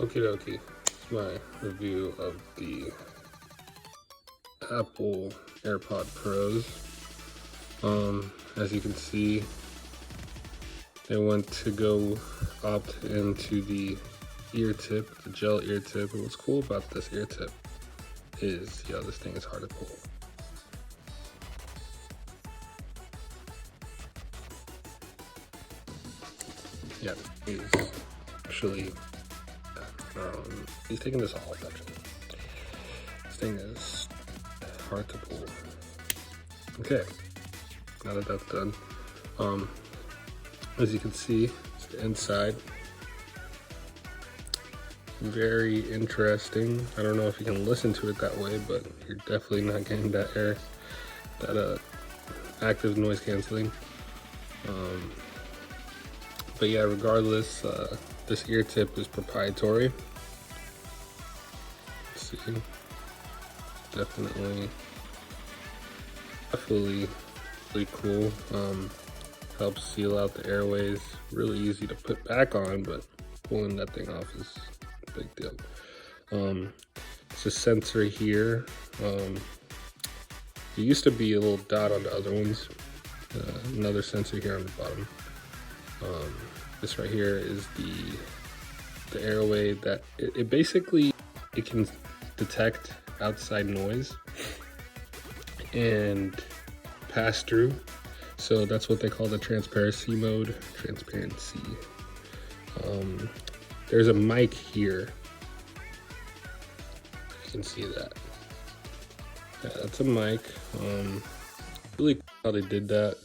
Okie dokie, it's my review of the Apple AirPod Pros. As you can see, they went to go opt into the ear tip, the gel ear tip. And what's cool about this ear tip is, this thing is hard to pull. Yeah, he's actually, he's taking this off actually. This thing is hard to pull. Okay, now that that's done, as you can see, it's the inside. Very interesting. I don't know if you can listen to it that way, but you're definitely not getting that active noise canceling. But yeah, regardless, this ear tip is proprietary. Let's see, definitely really cool. Helps seal out the airways. Really easy to put back on, but pulling that thing off is a big deal. It's a sensor here. There used to be a little dot on the other ones. Another sensor here on the bottom. This right here is the airway that it basically can detect outside noise and pass through. So that's what they call the transparency mode. There's a mic here. You can see that. Yeah, that's a mic. Really cool how they did that.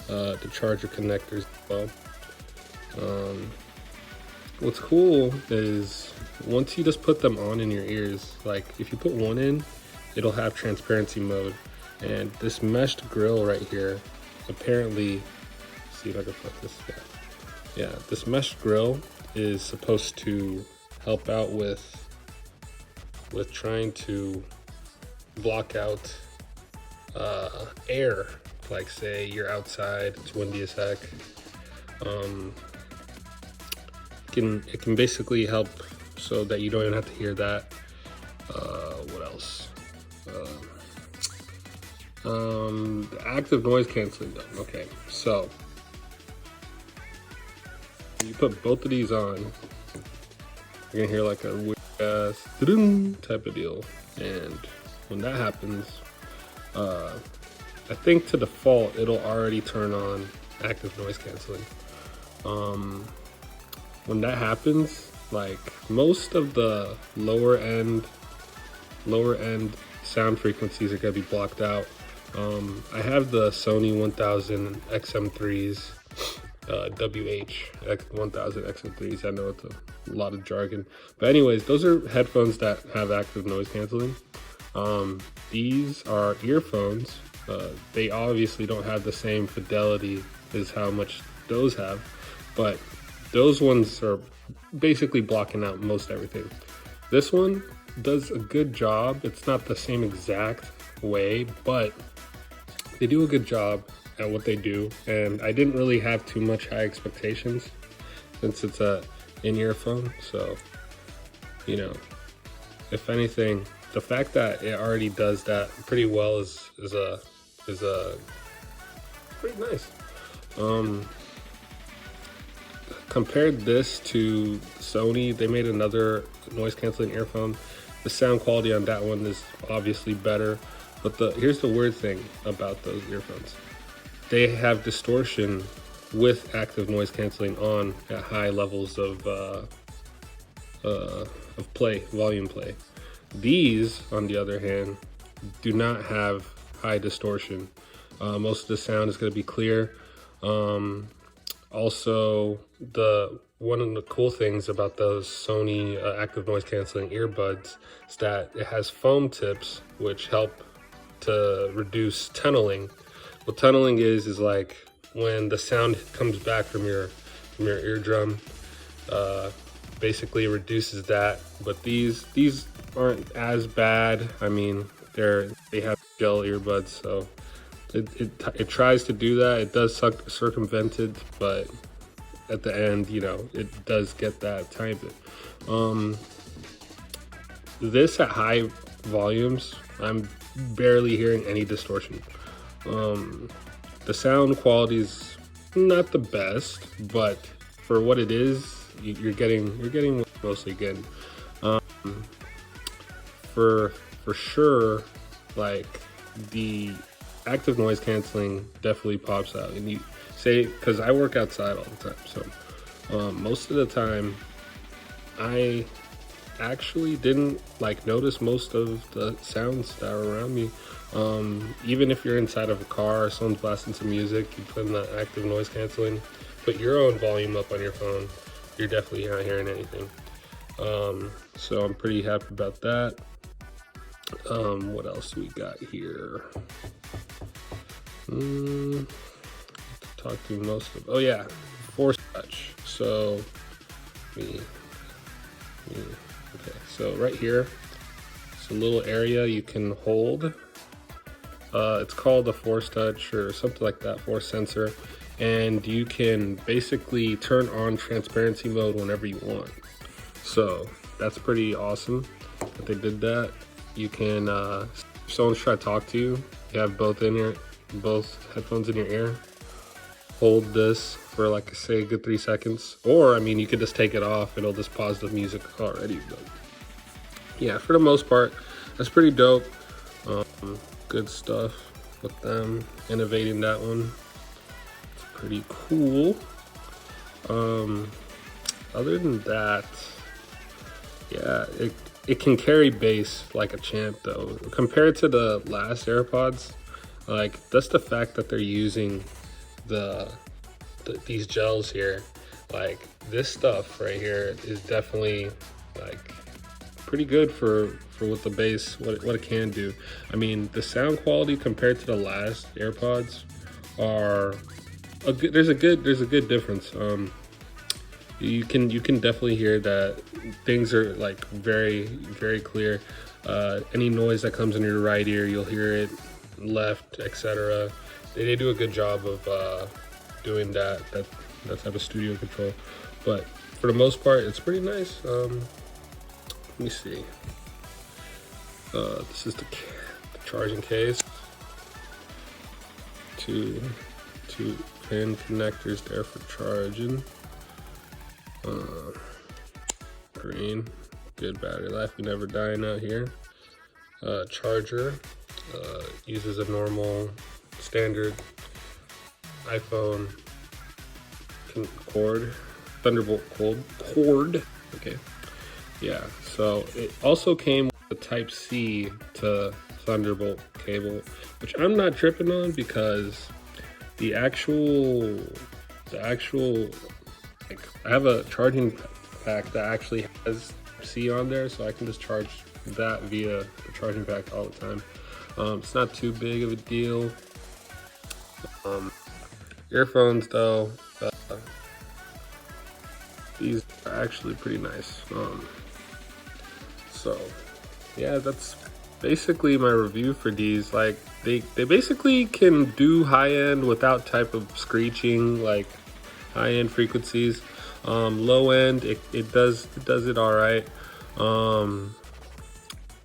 The charger connectors as well. What's cool is once you just put them on in your ears, like if you put one in, it'll have transparency mode. And this meshed grill right here, apparently, see if I can put this guy. Yeah, this meshed grill is supposed to help out with trying to block out air. Like say you're outside, it's windy as heck. It can basically help so that you don't even have to hear that. What else? The active noise canceling though. Okay, so you put both of these on, you're gonna hear like a weird ass type of deal. And when that happens, I think to default it'll already turn on active noise canceling. When that happens, like most of the lower end sound frequencies are gonna be blocked out. I have the Sony 1000 XM3s, WH 1000 XM3s. I know it's a lot of jargon, but anyways, those are headphones that have active noise canceling. These are earphones. They obviously don't have the same fidelity as how much those have, but those ones are basically blocking out most everything. This one does a good job. It's not the same exact way, but they do a good job at what they do. And I didn't really have too much high expectations since it's a in-ear phone. So, if anything, the fact that it already does that pretty well is pretty nice. Compared this to Sony, they made another noise canceling earphone. The sound quality on that one is obviously better, but here's the weird thing about those earphones. They have distortion with active noise canceling on at high levels of volume play. These, on the other hand, do not have high distortion. Most of the sound is going to be clear. Also, one of the cool things about those Sony active noise canceling earbuds is that it has foam tips which help to reduce tunneling. What tunneling is like when the sound comes back from your eardrum. Basically it reduces that, but these aren't as bad. I mean, they have gel earbuds, so it tries to do that. It does circumvent it, but at the end, you know, it does get that tiny bit. This at high volumes, I'm barely hearing any distortion. The sound quality is not the best, but for what it is, you're getting mostly good. For sure, like the active noise canceling definitely pops out. And you say, because I work outside all the time, so most of the time I actually didn't like notice most of the sounds that are around me. Even if you're inside of a car or someone's blasting some music, you put in the active noise canceling, put your own volume up on your phone, you're definitely not hearing anything. So I'm pretty happy about that. What else we got here? Talk through most of. Oh yeah, force touch. So okay. So right here, it's a little area you can hold. It's called a force touch or something like that, force sensor, and you can basically turn on transparency mode whenever you want. So that's pretty awesome that they did that. You can, if someone's trying to talk to you, you have both headphones in your ear. Hold this for like say a good 3 seconds, or I mean you could just take it off, it'll just pause the music already. But yeah, for the most part, that's pretty dope. Good stuff with them innovating that one. It's pretty cool. Other than that, yeah, it can carry bass like a champ though. Compared to the last AirPods, like that's the fact that they're using these gels here. Like this stuff right here is definitely like pretty good for what the bass, what it can do. I mean, the sound quality compared to the last AirPods are there's a good difference. You can definitely hear that things are like very clear. Any noise that comes in your right ear, you'll hear it, left, etc. They do a good job of doing that type of studio control. But for the most part, it's pretty nice. Let me see. This is the charging case. Two pin connectors there for charging. Green, good battery life, we never dying out here. Charger uses a normal standard iPhone cord, Thunderbolt cord. Okay, yeah. So it also came with a Type C to Thunderbolt cable, which I'm not tripping on because the actual like I have a charging pack that actually has C on there, so I can just charge that via the charging pack all the time. It's not too big of a deal. Earphones though, these are actually pretty nice. So yeah, that's basically my review for these. Like they basically can do high end without type of screeching, like high end frequencies. Low end, it does it all right.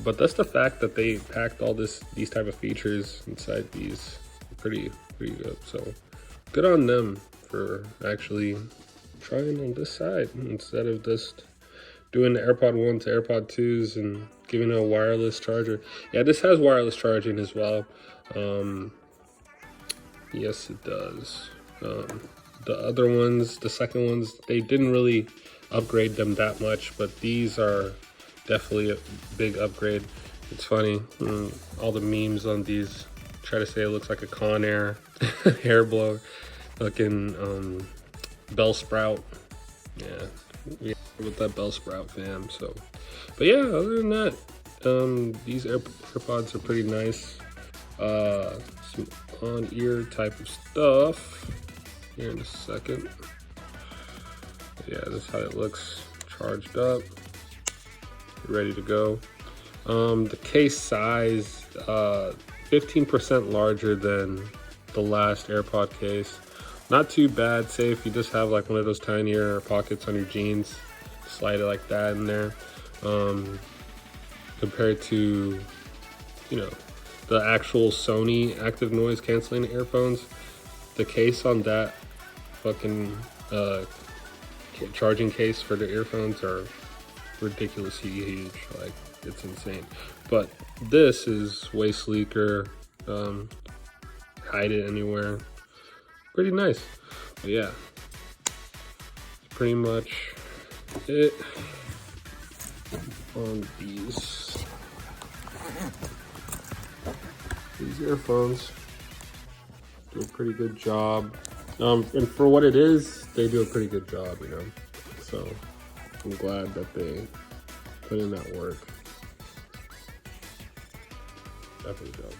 But that's the fact that they packed all these type of features inside these. Pretty good. So good on them for actually trying on this side instead of just doing the AirPod 1 to AirPod 2s and giving it a wireless charger. Yeah, this has wireless charging as well. Yes, it does. The other ones, the second ones, they didn't really upgrade them that much, but these are definitely a big upgrade. It's funny, all the memes on these try to say it looks like a Conair hair blower, looking Bell Sprout. Yeah, with that Bell Sprout fam. So, but yeah, other than that, these AirPods are pretty nice. Some on-ear type of stuff here in a second. Yeah, this is how it looks charged up, ready to go. The case size, 15% larger than the last AirPod case. Not too bad. Say if you just have like one of those tinier pockets on your jeans, slide it like that in there. Compared to, you know, the actual Sony active noise canceling earphones, the case on that fucking charging case for the earphones are ridiculously huge. Like, it's insane. But this is way sleeker. Hide it anywhere. Pretty nice. But yeah, pretty much it on these earphones. Do a pretty good job. And for what it is, they do a pretty good job, you know. So I'm glad that they put in that work. Definitely dope.